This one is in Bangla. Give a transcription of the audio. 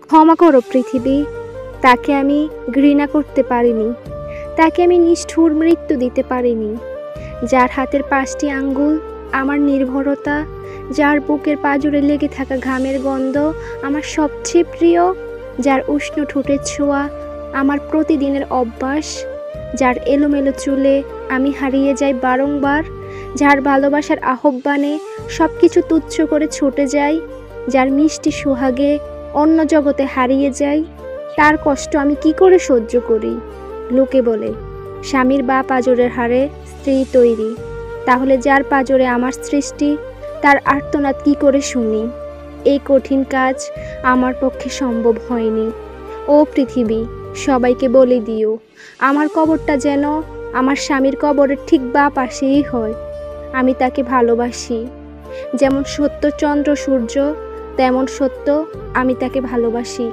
ক্ষমা করো পৃথিবী, তাকে আমি ঘৃণা করতে পারিনি, তাকে আমি নিষ্ঠুর মৃত্যু দিতে পারিনি। যার হাতের 5টি আঙ্গুল আমার নির্ভরতা, যার বুকের পাঁজরে লেগে থাকা ঘামের গন্ধ আমার সবচেয়ে প্রিয়, যার উষ্ণ ঠোঁটের ছোঁয়া আমার প্রতিদিনের অভ্যাস, যার এলোমেলো চুলে আমি হারিয়ে যাই বারংবার, যার ভালোবাসার আহ্বানে সব কিছু তুচ্ছ করে ছুটে যাই, যার মিষ্টি সোহাগে অন্য জগতে হারিয়ে যাই, তার কষ্ট আমি কি করে সহ্য করি? লোকে বলে স্বামীর বা পাঁজরের হাড়ে স্ত্রী তৈরি, তাহলে যার পাঁজরে আমার সৃষ্টি, তার আর্তনাদ কি করে শুনি? এই কঠিন কাজ আমার পক্ষে সম্ভব হয়নি। ও পৃথিবী, সবাইকে বলে দিও আমার কবরটা যেন আমার স্বামীর কবরের ঠিক বা পাশেই হয়। আমি তাকে ভালোবাসি, যেমন সত্য চন্দ্র সূর্য তেমন সত্য আমি তাকে ভালোবাসি।